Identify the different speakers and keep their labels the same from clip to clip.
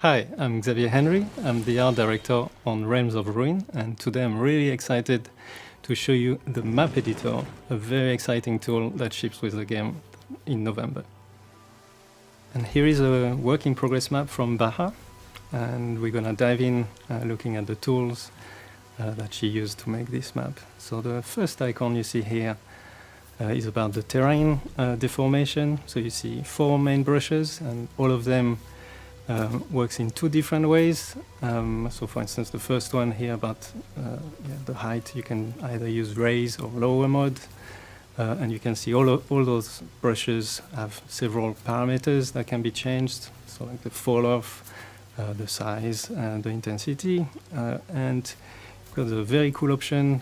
Speaker 1: Hi, I'm Xavier Henry. I'm the art director on Realms of Ruin, and today I'm really excited to show you the map editor, a very exciting tool that ships with the game in November. And here is a work in progress map from Baha, and we're gonna dive in looking at the tools that she used to make this map. So the first icon you see here is about the terrain deformation. So you see 4 main brushes, and all of them works in 2 different ways. So for instance, the first one here about the height, you can either use raise or lower mode. And you can see all those brushes have several parameters that can be changed. So like the fall off, the size, and the intensity. And we've got a very cool option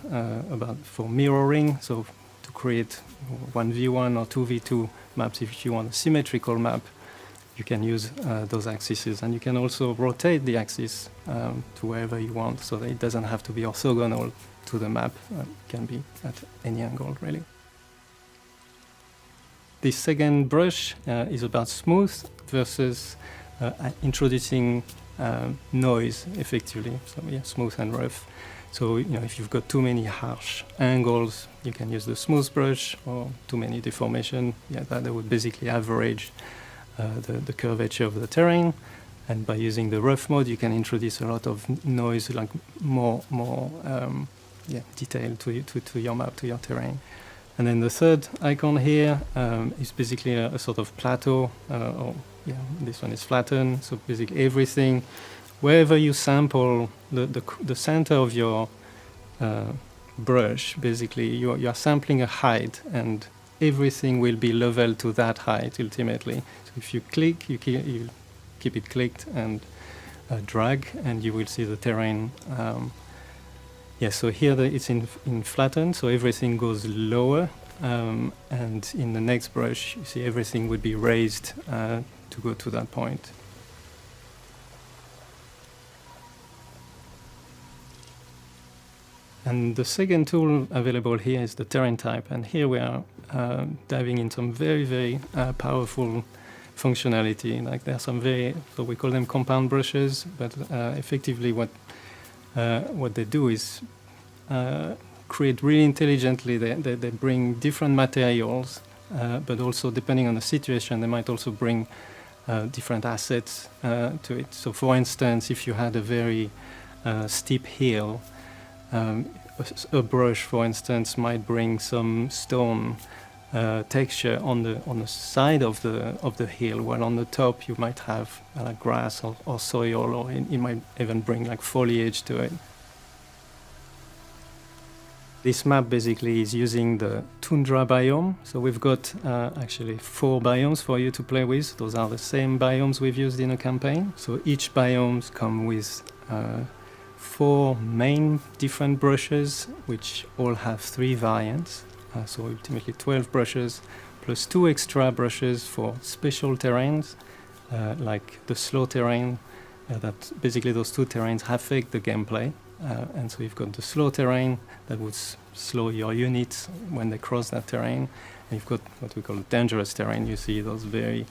Speaker 1: for mirroring. So to create 1v1 or 2v2 maps, if you want a symmetrical map, you can use those axes, and you can also rotate the axis to wherever you want, so that it doesn't have to be orthogonal to the map. It can be at any angle, really. The second brush is about smooth versus introducing noise, effectively. So yeah, smooth and rough. So if you've got too many harsh angles, you can use the smooth brush, or too many deformation. Yeah, that would basically average the curvature of the terrain, and by using the rough mode, you can introduce a lot of noise, like more detail to your map, to your terrain. And then the third icon here is basically a sort of plateau, this one is flattened. So basically everything, wherever you sample the center of your brush, basically you are sampling a height, and everything will be level to that height ultimately. So if you click, you keep it clicked and drag, and you will see the terrain. So here it's in flatten, so everything goes lower, and in the next brush, you see everything would be raised to go to that point. And the second tool available here is the terrain type, and here we are diving in some very, very powerful functionality. Like there are some so we call them compound brushes, but effectively what they do is create really intelligently. They bring different materials, but also depending on the situation, they might also bring different assets to it. So for instance, if you had a very steep hill, a brush, for instance, might bring some stone texture on the side of the hill, while on the top you might have grass or soil, or it might even bring like foliage to it. This map basically is using the tundra biome. So we've got actually 4 biomes for you to play with. Those are the same biomes we've used in a campaign. So each biome comes with 4 main different brushes, which all have 3 variants. So ultimately 12 brushes, plus 2 extra brushes for special terrains, like the slow terrain, that basically those 2 terrains affect the gameplay. And so you've got the slow terrain that would slow your units when they cross that terrain. And you've got what we call dangerous terrain. You see those very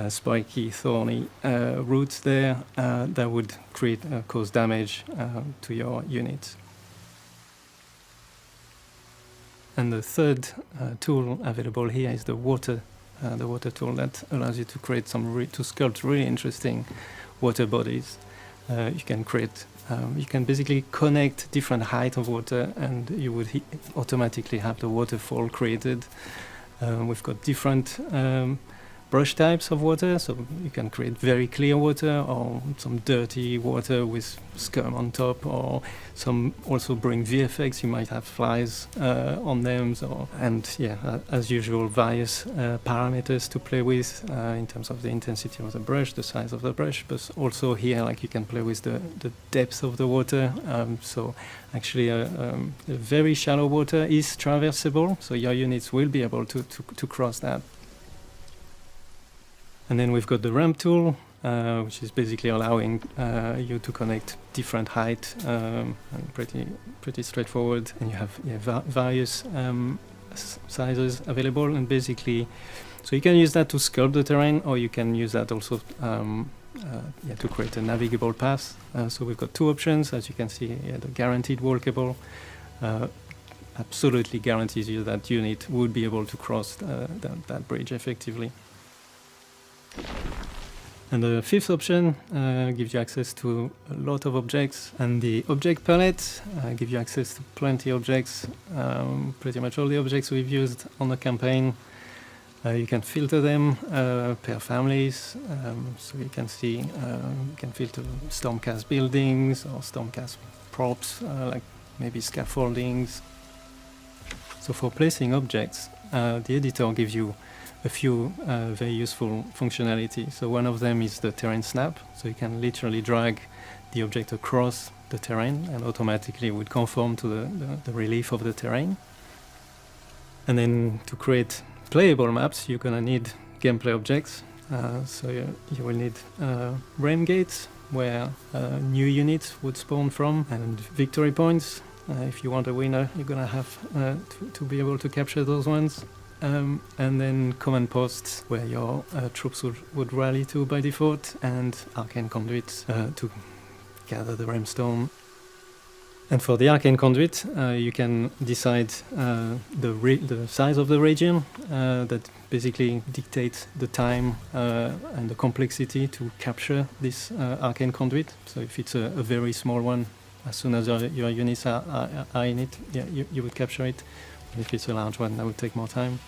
Speaker 1: spiky, thorny roots there that would cause damage to your units. And the third tool available here is the water tool that allows you to create to sculpt really interesting water bodies. You can basically connect different height of water, and you would automatically have the waterfall created. We've got different brush types of water, so you can create very clear water, or some dirty water with scum on top, or some also bring VFX. You might have flies on them, as usual, various parameters to play with in terms of the intensity of the brush, the size of the brush, but also here, like, you can play with the depth of the water. So actually a very shallow water is traversable, so your units will be able to cross that. And then we've got the ramp tool, which is basically allowing you to connect different height, and pretty straightforward. And you have various sizes available, and basically, so you can use that to sculpt the terrain, or you can use that also to create a navigable path. So we've got two options, as you can see. The guaranteed walkable absolutely guarantees you that unit would be able to cross that bridge effectively. And the fifth option gives you access to a lot of objects, and the object palette gives you access to plenty of objects, pretty much all the objects we've used on the campaign. You can filter them per families, so you can see, you can filter Stormcast buildings or Stormcast props, like maybe scaffoldings. So for placing objects, the editor gives you a few very useful functionality. So one of them is the terrain snap, so you can literally drag the object across the terrain and automatically it would conform to the relief of the terrain. And then to create playable maps, you're gonna need gameplay objects. So you will need realm gates, where new units would spawn from, and victory points. If you want a winner, you're gonna have to be able to capture those ones. And then command posts, where your troops would rally to by default, and arcane conduits to gather the Ramstone. And for the arcane conduit, you can decide the size of the region that basically dictates the time and the complexity to capture this arcane conduit. So if it's a very small one, as soon as your units are in it, yeah, you would capture it. And if it's a large one, that would take more time.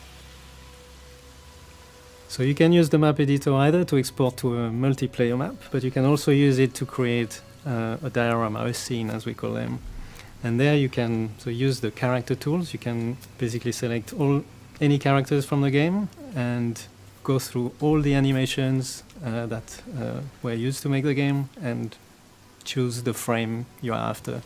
Speaker 1: So you can use the map editor either to export to a multiplayer map, but you can also use it to create a diorama, a scene as we call them. And there you can use the character tools. You can basically select any characters from the game and go through all the animations that were used to make the game and choose the frame you are after.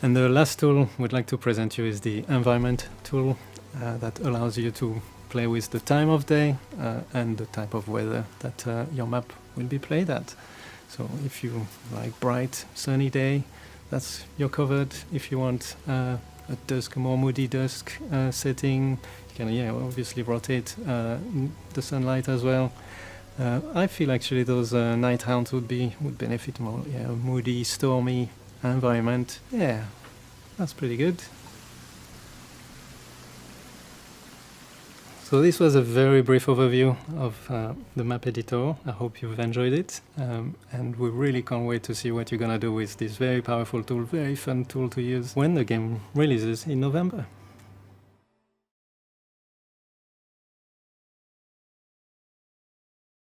Speaker 1: And the last tool we'd like to present you is the environment tool that allows you to play with the time of day and the type of weather that your map will be played at. So if you like bright sunny day, you're covered. If you want a more moody dusk setting, you can obviously rotate the sunlight as well. I feel actually those night hounds would benefit more. Yeah, moody, stormy environment. Yeah, that's pretty good. So this was a very brief overview of the map editor. I hope you've enjoyed it, and we really can't wait to see what you're gonna do with this very powerful tool, very fun tool to use when the game releases in November.